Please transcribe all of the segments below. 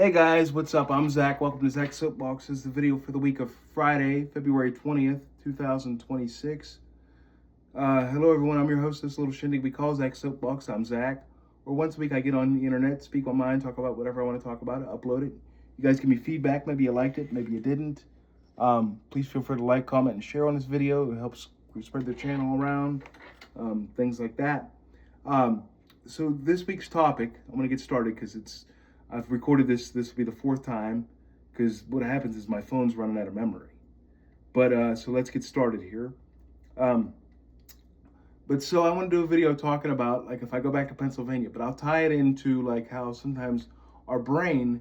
Hey guys, what's up? I'm Zach. Welcome to Zach's Soapbox. This is the video for the week of Friday, February 20th, 2026. Hello everyone, I'm your host, this little shindig we call Zach's Soapbox. I'm Zach. Or once a week I get on the internet, speak my mind, talk about whatever I want to talk about, upload it. You guys give me feedback, maybe you liked it, maybe you didn't. Please feel free to like, comment, and share on this video. It helps spread the channel around, things like that. So this week's topic, I'm going to get started because I've recorded this will be the fourth time, because what happens is my phone's running out of memory. But so let's get started here. Um, but so I want to do a video talking about, like, if I go back to Pennsylvania, but I'll tie it into like how sometimes our brain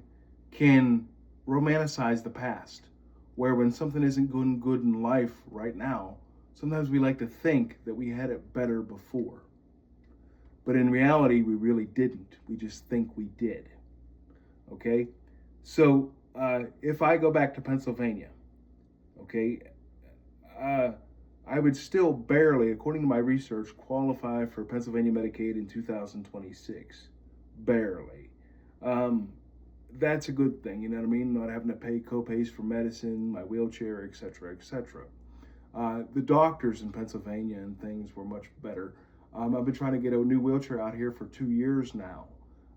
can romanticize the past, where when something isn't going good in life right now, sometimes we like to think that we had it better before. But in reality, we really didn't. We just think we did. Okay? So if I go back to Pennsylvania, okay, I would still barely, according to my research, qualify for Pennsylvania Medicaid in 2026. Barely. Um, that's a good thing, you know what I mean? Not having to pay copays for medicine, my wheelchair, etc., etc. The doctors in Pennsylvania and things were much better. I've been trying to get a new wheelchair out here for 2 years now,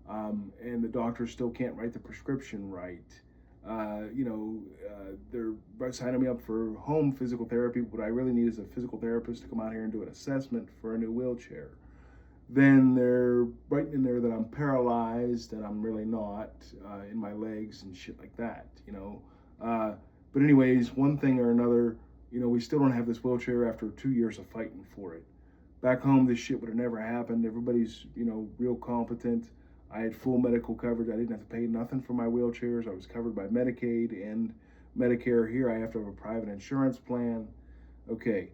and the doctors still can't write the prescription right. They're signing me up for home physical therapy. What I really need is a physical therapist to come out here and do an assessment for a new wheelchair. Then they're writing in there that I'm paralyzed, and I'm really not, in my legs and shit like that, you know. But anyways, one thing or another, we still don't have this wheelchair after 2 years of fighting for it. Back home, this shit would have never happened. Everybody's, real competent. I had full medical coverage. I didn't have to pay nothing for my wheelchairs. I was covered by Medicaid and Medicare. Here, I have to have a private insurance plan. Okay.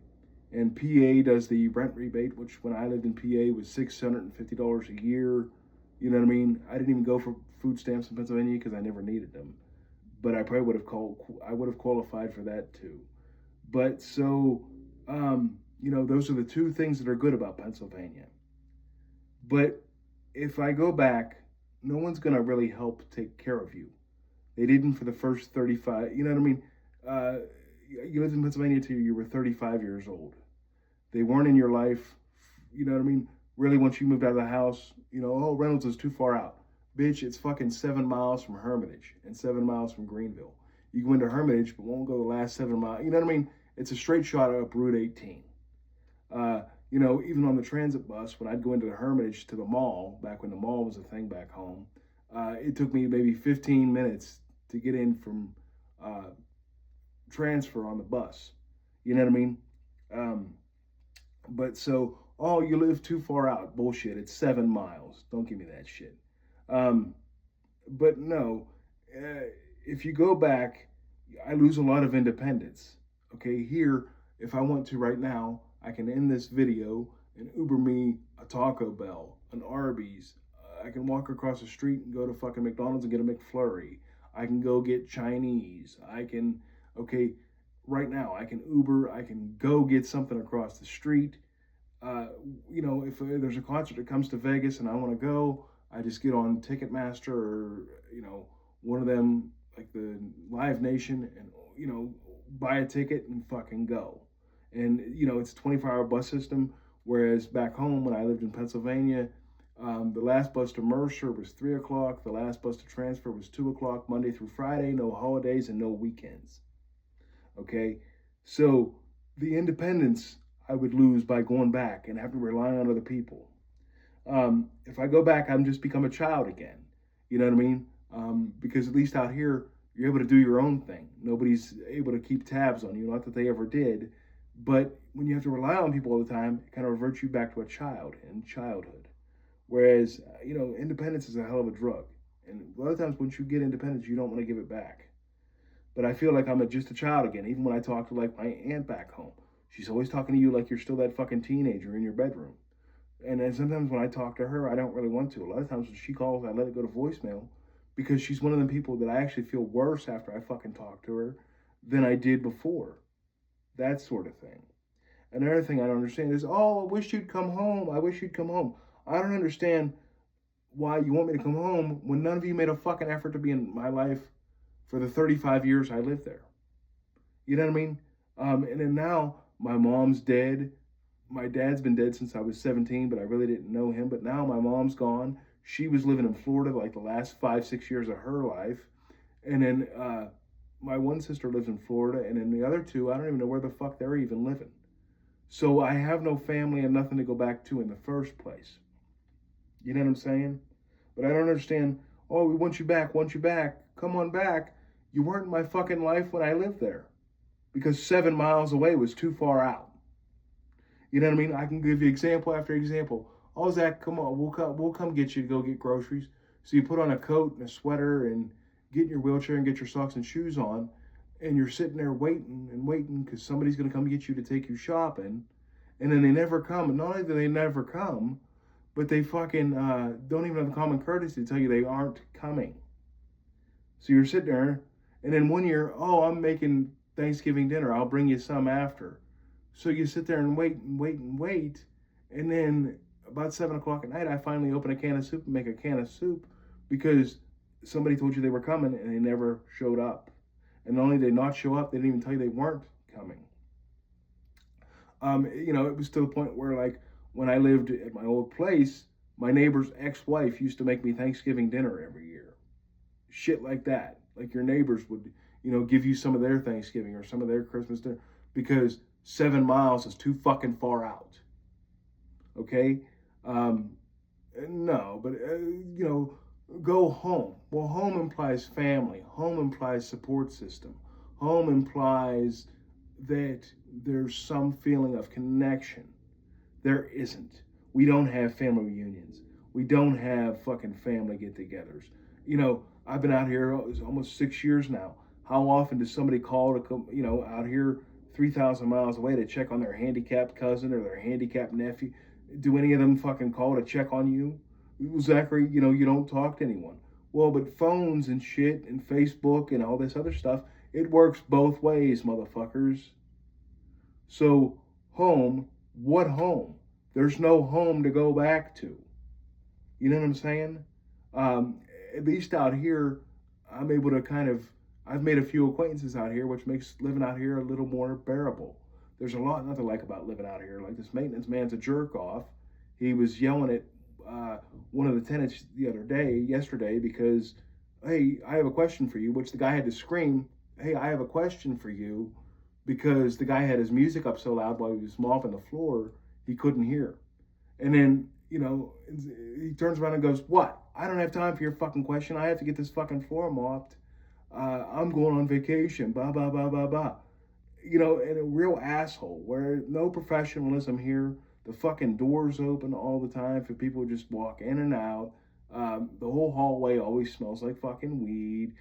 And PA does the rent rebate, which when I lived in PA was $650 a year. You know what I mean? I didn't even go for food stamps in Pennsylvania because I never needed them. But I probably would have qualified for that too. But so, those are the two things that are good about Pennsylvania. But if I go back, no one's going to really help take care of you. They didn't for the first 35, you know what I mean? Uh, you lived in Pennsylvania till you were 35 years old. They weren't in your life, you know what I mean? Really, once you moved out of the house, oh, Reynolds is too far out. Bitch, it's fucking 7 miles from Hermitage and 7 miles from Greenville. You go into Hermitage, but won't go the last 7 miles. You know what I mean? It's a straight shot up Route 18. Even on the transit bus, when I'd go into the Hermitage to the mall, back when the mall was a thing back home, it took me maybe 15 minutes to get in from transfer on the bus. You know what I mean? But so, oh, you live too far out. Bullshit. It's 7 miles. Don't give me that shit. Um, but no, if you go back, I lose a lot of independence. Okay, here, if I want to right now, I can end this video and Uber me a Taco Bell, an Arby's. I can walk across the street and go to fucking McDonald's and get a McFlurry. I can go get Chinese. Okay, right now, I can Uber. I can go get something across the street. If there's a concert that comes to Vegas and I want to go, I just get on Ticketmaster or, one of them, like the Live Nation, and, buy a ticket and fucking go. And, it's a 24-hour bus system, whereas back home when I lived in Pennsylvania, the last bus to Mercer was 3 o'clock. The last bus to transfer was 2 o'clock, Monday through Friday, no holidays and no weekends. Okay? So the independence I would lose by going back and having to rely on other people. If I go back, I'm just become a child again. You know what I mean? Because at least out here, you're able to do your own thing. Nobody's able to keep tabs on you, not that they ever did. But when you have to rely on people all the time, it kind of reverts you back to a child in childhood. Whereas, independence is a hell of a drug. And a lot of times once you get independence, you don't want to give it back. But I feel like I'm just a child again, even when I talk to like my aunt back home. She's always talking to you like you're still that fucking teenager in your bedroom. And then sometimes when I talk to her, I don't really want to. A lot of times when she calls, I let it go to voicemail because she's one of the people that I actually feel worse after I fucking talk to her than I did before. That sort of thing. Another thing I don't understand is, oh, I wish you'd come home. I wish you'd come home. I don't understand why you want me to come home when none of you made a fucking effort to be in my life for the 35 years I lived there. You know what I mean? And then now my mom's dead. My dad's been dead since I was 17, but I really didn't know him. But now my mom's gone. She was living in Florida like the last 5, 6 years of her life. And then my one sister lives in Florida. And then the other two, I don't even know where the fuck they're even living. So I have no family and nothing to go back to in the first place. You know what I'm saying? But I don't understand. Oh, we want you back, want you back. Come on back. You weren't in my fucking life when I lived there because 7 miles away was too far out. You know what I mean? I can give you example after example. Oh, Zach, come on, we'll come get you to go get groceries. So you put on a coat and a sweater and get in your wheelchair and get your socks and shoes on, and you're sitting there waiting and waiting because somebody's gonna come get you to take you shopping, and then they never come. And not only do they never come, but they fucking don't even have the common courtesy to tell you they aren't coming. So you're sitting there, and then 1 year, oh, I'm making Thanksgiving dinner. I'll bring you some after. So you sit there and wait and wait and wait, and then about 7 o'clock at night, I finally open a can of soup and make a can of soup because somebody told you they were coming and they never showed up. And not only did they not show up, they didn't even tell you they weren't coming. It was to the point where, like, when I lived at my old place, my neighbor's ex-wife used to make me Thanksgiving dinner every year. Shit like that. Like your neighbors would, give you some of their Thanksgiving or some of their Christmas dinner because 7 miles is too fucking far out. Okay? No, but, go home. Well, home implies family. Home implies support system. Home implies that there's some feeling of connection. There isn't. We don't have family reunions. We don't have fucking family get-togethers. I've been out here almost 6 years now. How often does somebody call to come, out here 3,000 miles away to check on their handicapped cousin or their handicapped nephew? Do any of them fucking call to check on you? Zachary, you don't talk to anyone. Well, but phones and shit and Facebook and all this other stuff, it works both ways, motherfuckers. So, home, what home? There's no home to go back to. You know what I'm saying? At least out here, I'm able to I've made a few acquaintances out here, which makes living out here a little more bearable. There's a lot not to like about living out here. Like this maintenance man's a jerk off. He was yelling at one of the tenants yesterday, because, hey, I have a question for you, which the guy had to scream, hey, I have a question for you, because the guy had his music up so loud while he was mopping the floor, he couldn't hear. And then, he turns around and goes, what? I don't have time for your fucking question. I have to get this fucking floor mopped. I'm going on vacation, blah, blah, blah, blah, blah. And a real asshole, where no professionalism here. The fucking doors open all the time for people to just walk in and out. The whole hallway always smells like fucking weed.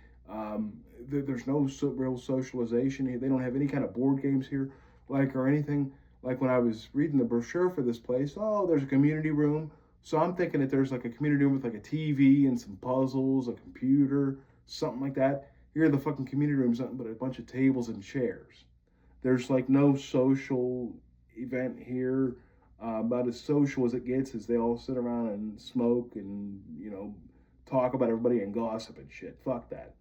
There's no real socialization here. They don't have any kind of board games here, or anything. Like when I was reading the brochure for this place, oh, there's a community room. So I'm thinking that there's like a community room with like a TV and some puzzles, a computer, something like that. Here, the fucking community room is nothing but a bunch of tables and chairs. There's like no social event here. About as social as it gets is they all sit around and smoke and, talk about everybody and gossip and shit. Fuck that.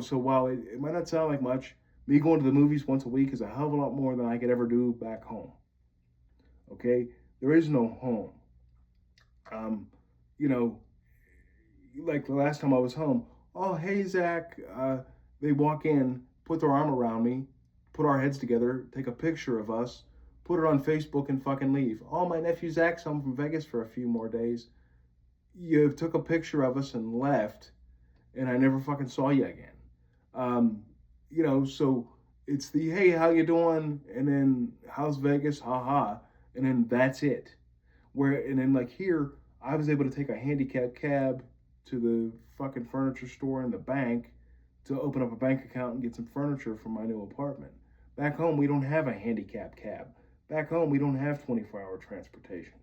So while it might not sound like much, me going to the movies once a week is a hell of a lot more than I could ever do back home. Okay? There is no home. Like the last time I was home, oh, hey, Zach, they walk in, put their arm around me, put our heads together, take a picture of us, put it on Facebook and fucking leave. Oh, my nephew Zach's home from Vegas for a few more days. You took a picture of us and left, and I never fucking saw you again. So it's the, hey, how you doing? And then, how's Vegas? Ha. And then that's it. And then like here, I was able to take a handicap cab to the fucking furniture store and the bank to open up a bank account and get some furniture for my new apartment. Back home, we don't have a handicap cab. Back home, we don't have 24-hour transportation.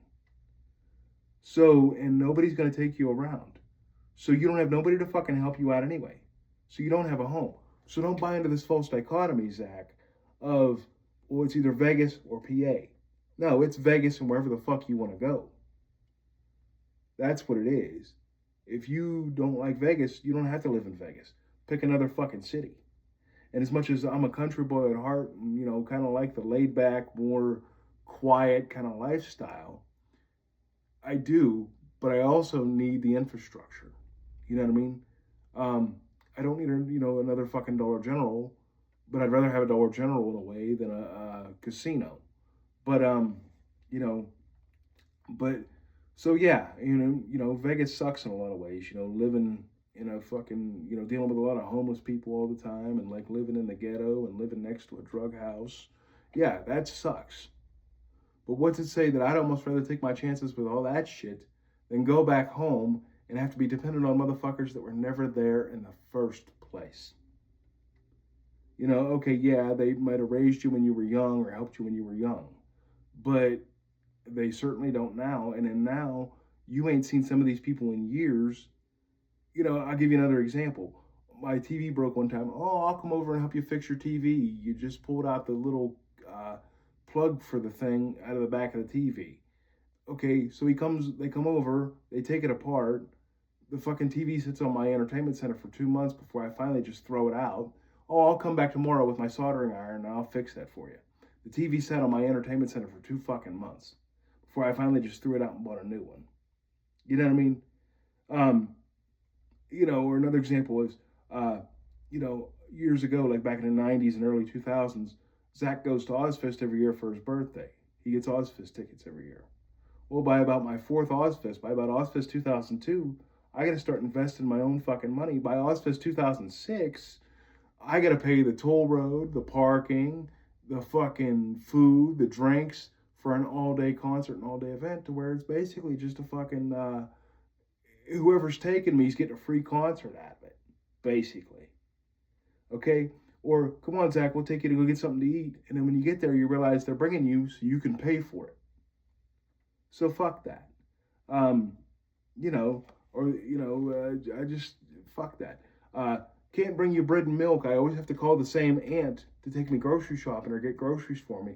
So, and nobody's going to take you around. So you don't have nobody to fucking help you out anyway. So you don't have a home. So don't buy into this false dichotomy, Zach, of, well, it's either Vegas or PA. No, it's Vegas and wherever the fuck you want to go. That's what it is. If you don't like Vegas, you don't have to live in Vegas. Pick another fucking city. And as much as I'm a country boy at heart, and, kind of like the laid back, more quiet kind of lifestyle, I do, but I also need the infrastructure. You know what I mean? Um, I don't need another fucking Dollar General, but I'd rather have a Dollar General in a way than a casino. But you know, but so yeah, Vegas sucks in a lot of ways. Living in a fucking, dealing with a lot of homeless people all the time, and like living in the ghetto and living next to a drug house. Yeah, that sucks. But what's it say that I'd almost rather take my chances with all that shit than go back home and have to be dependent on motherfuckers that were never there in the first place? Okay, yeah, they might have raised you when you were young or helped you when you were young, but they certainly don't now. And then now you ain't seen some of these people in years. I'll give you another example. My TV broke one time. Oh, I'll come over and help you fix your TV. You just pulled out the little plug for the thing out of the back of the TV. Okay, so they come over, they take it apart. The fucking TV sits on my entertainment center for 2 months before I finally just throw it out. Oh, I'll come back tomorrow with my soldering iron and I'll fix that for you. The TV sat on my entertainment center for 2 fucking months before I finally just threw it out and bought a new one. You know what I mean? Um, or another example is, years ago, like back in the 90s and early 2000s, Zach goes to Ozfest every year for his birthday. He gets Ozfest tickets every year. Well, by about my fourth Ozfest, by about Ozfest 2002, I got to start investing my own fucking money. By Ozfest 2006, I got to pay the toll road, the parking, the fucking food, the drinks for an all-day concert and all-day event, to where it's basically just a fucking whoever's taking me is getting a free concert out of it, basically. Okay? Or, come on, Zach, we'll take you to go get something to eat. And then when you get there, you realize they're bringing you so you can pay for it. So fuck that. Um, I just, fuck that. Can't bring you bread and milk. I always have to call the same aunt to take me grocery shopping or get groceries for me.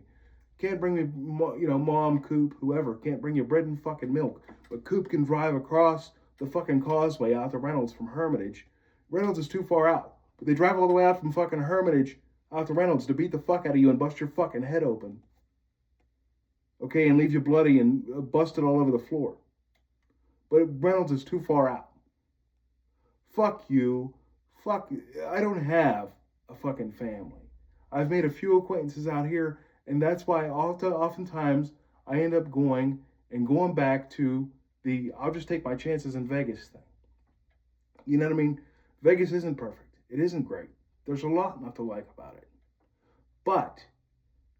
Can't bring me, Mom, Coop, whoever. Can't bring you bread and fucking milk. But Coop can drive across the fucking causeway out to Reynolds from Hermitage. Reynolds is too far out. But they drive all the way out from fucking Hermitage out to Reynolds to beat the fuck out of you and bust your fucking head open. Okay, and leave you bloody and busted all over the floor. But Reynolds is too far out. Fuck you. Fuck, I don't have a fucking family. I've made a few acquaintances out here, and that's why oftentimes I end up going back to the I'll just take my chances in Vegas thing. You know what I mean? Vegas isn't perfect. It isn't great. There's a lot not to like about it. But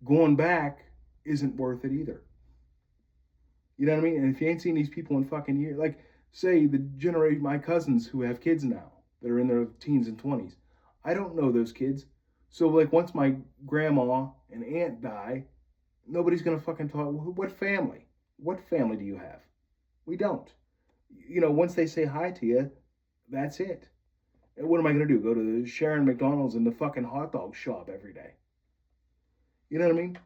going back isn't worth it either. You know what I mean? And if you ain't seen these people in fucking years, like say the generation, my cousins who have kids now that are in their teens and 20s, I don't know those kids. So like once my grandma and aunt die, nobody's gonna fucking talk. What family? What family do you have? We don't. Once they say hi to you, that's it. And what am I gonna do? Go to the Sharon McDonald's in the fucking hot dog shop every day? You know what I mean?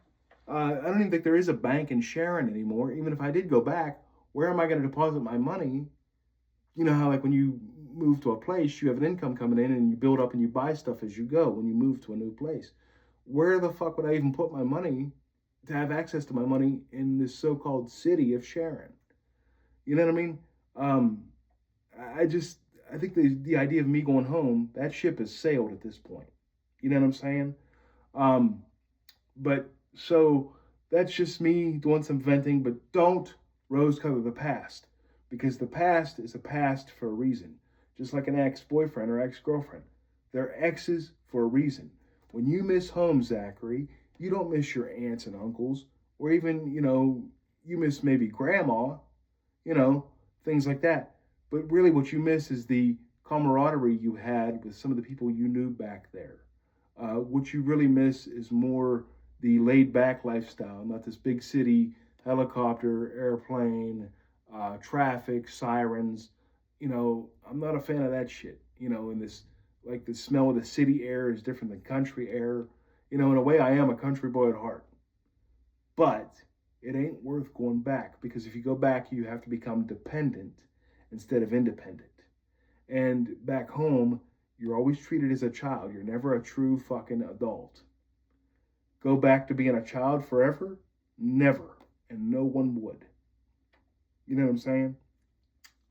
I don't even think there is a bank in Sharon anymore. Even if I did go back, where am I going to deposit my money? You know how like when you move to a place, you have an income coming in and you build up and you buy stuff as you go when you move to a new place. Where the fuck would I even put my money to have access to my money in this so-called city of Sharon? You know what I mean? I think the idea of me going home, that ship has sailed at this point. You know what I'm saying? But so that's just me doing some venting, but don't rose color the past, because the past is a past for a reason. Just like an ex-boyfriend or ex-girlfriend. They're exes for a reason. When you miss home, Zachary, you don't miss your aunts and uncles, or even, you miss maybe grandma, things like that. But really what you miss is the camaraderie you had with some of the people you knew back there. What you really miss is more the laid back lifestyle, not this big city helicopter, airplane, traffic, sirens. I'm not a fan of that shit. And this, like the smell of the city air is different than country air. In a way, I am a country boy at heart. But it ain't worth going back, because if you go back, you have to become dependent instead of independent. And back home, you're always treated as a child. You're never a true fucking adult. Go back to being a child forever? Never. And no one would. You know what I'm saying?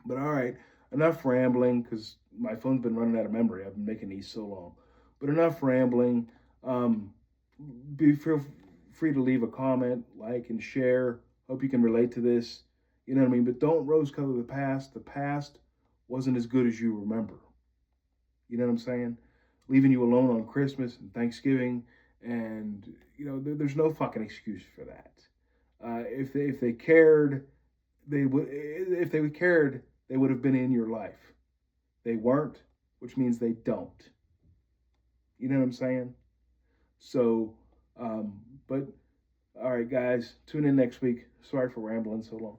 But all right, enough rambling because my phone's been running out of memory. I've been making these so long. But enough rambling. Um, feel free to leave a comment, like, and share. Hope you can relate to this. You know what I mean? But don't rose color the past. The past wasn't as good as you remember. You know what I'm saying? Leaving you alone on Christmas and Thanksgiving, and there's no fucking excuse for that. If they cared, they would. If they cared, they would have been in your life. They weren't, which means they don't. You know what I'm saying? So, but all right, guys, tune in next week. Sorry for rambling so long.